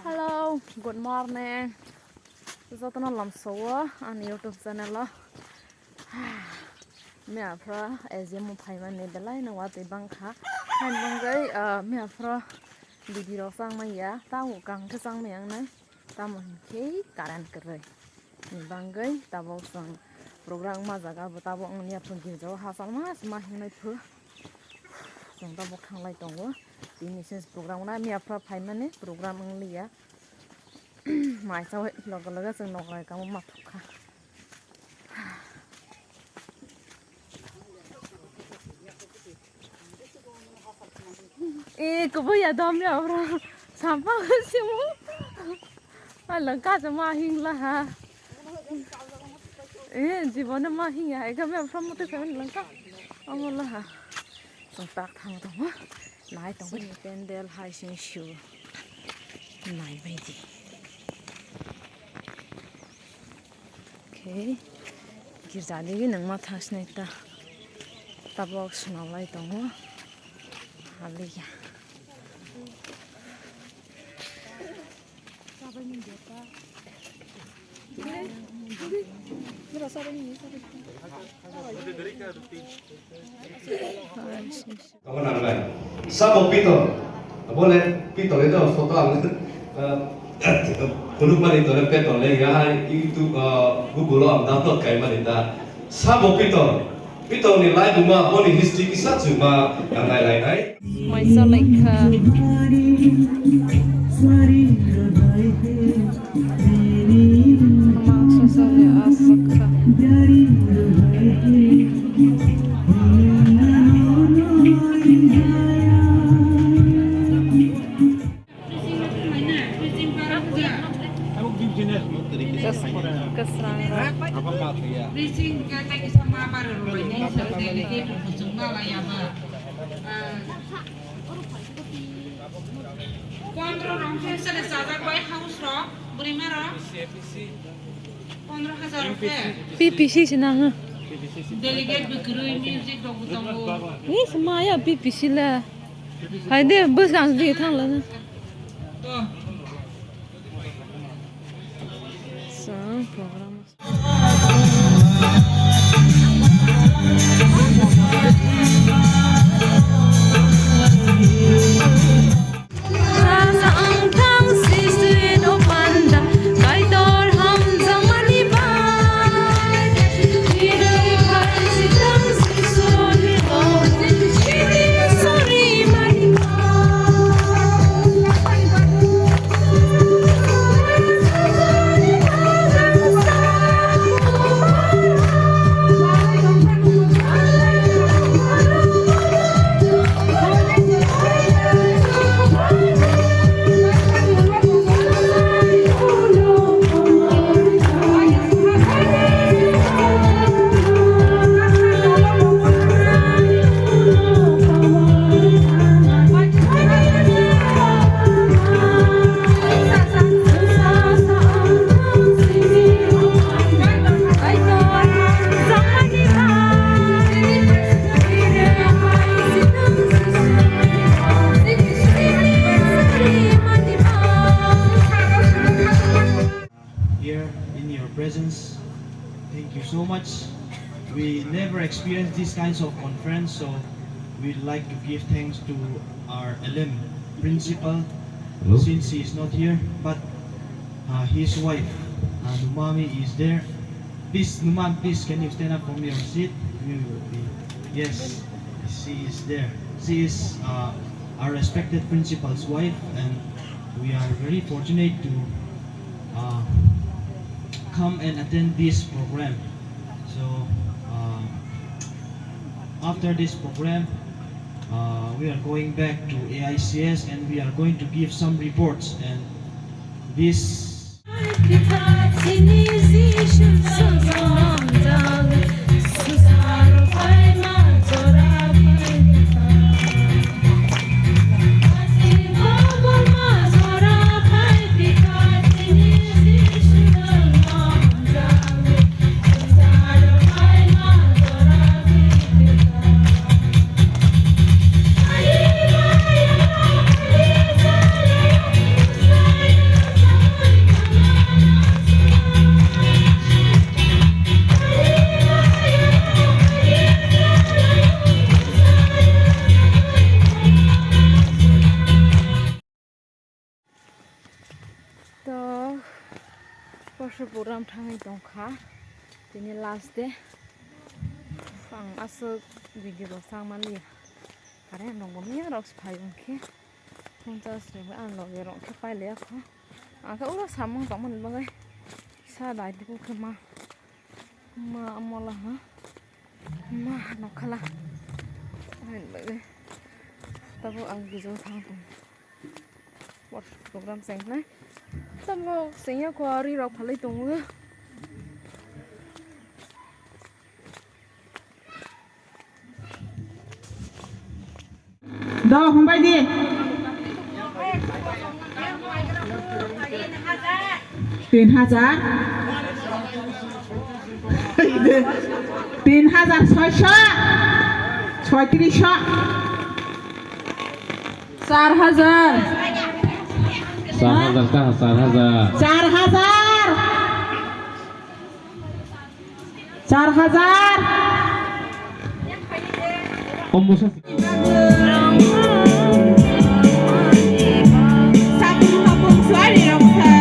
Hello, good morning. Zo tao làm số anh YouTube channel lo. Mẹ phra AGM một phải mà nên lại nó quá băng khá. Hai băng cái mẹ phra đi đi đâu sang mà ya, tao càng cái sang mẹ này, tao muốn cái karan kere. Băng cái tao bảo sang program mà jaga tao bảo anh nhớ phân kiểu hasal mà hiện nay phơ. Chúng taบอกทางไรตรงวะทีนี้เซนส์โปรแกรมนั้นมีอะไรไปมันเนี่ยโปรแกรมอังลีอะหมายเจ้าเราก็เลยก็จะนอกอะไรกันมาทุกค่ะก็ไม่อยากดมเนี่ยเพราะสัมภาระสิมุหลังกาจะมาหิ้งละฮะจีบวันนั้นมาหิ้งไงก็ไม่พร้อมมุดไปมันหลังกาเอาหมดละฮะต้องตักทางตรงวะไหนตรงนี้เป็นเดลไฮชินชูไหนไม่ดีโอเคกิจการนี้หนังมาทัชเนต้าตาบอกสนองไรตรงวะฮาลียาKamu nanggai, sabo pito, boleh pito itu foto angkat, belum mana itu pito lagi ya itu Google am dapat kayak mana itu, sabo pito, pito ni lain cuma boleh history kisah cuma yang lain-lain. Myself like PPC senang. Delegate berkerui music dong utama. Ini semua ya PPC lah. Hai deh bus kan di thang lah. Sang program. Thank you so much. We never experienced these kinds of conference, so we'd like to give thanks to our LM principal. Hello? Since he is not here, but his wife, Numami, is there. Please, Numan, please, can you stand up from your seat? Yes, she is there. She is our respected principal's wife, and we are very fortunate to come and attend this program. So after this program, we are going back to AICS and we are going to give some reports, and this To Pasal program tangai dongkha. Ini last day. Sang asal video sang mali. Karena nonggo miya rok sepayung ke. Nongca sering an lo ye rok ke pai le ko. Aka ura samang samang bagai. Sa dai di ke ma amola ha. Ma nokhala. Ain bagai. Tabu ang video sang tu. Program sang nai. Tabu sengya ko ari rok phalai tongu. Đâu không bay đi. Tiền 1,000 Tiền 600 36 4,000 4,000 kah? 4,000. 4,000 Pembosnya Satu kampung suari Roksa.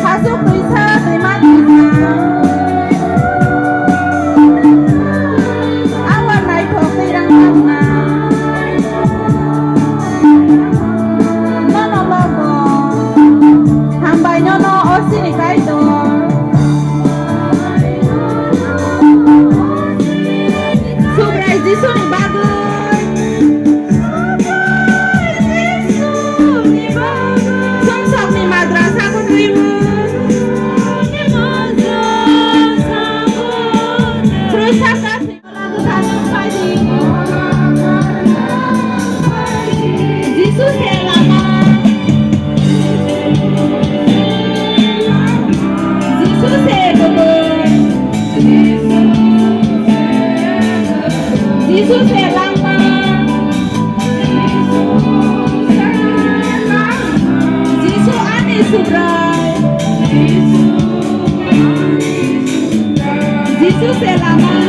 Hasuk bisa terima kasih. Awan naik ke pirang tangga. Nono logo. Hambai nono osini kaito. Surprise Jisu ni bagus. Sungsok ni madrasah ku terima. Berusaha kasih lagu satu pagi. Jisu selamat. Jisu selamat. Jisu selamat. Jisu ani subrai. Jisu selamat.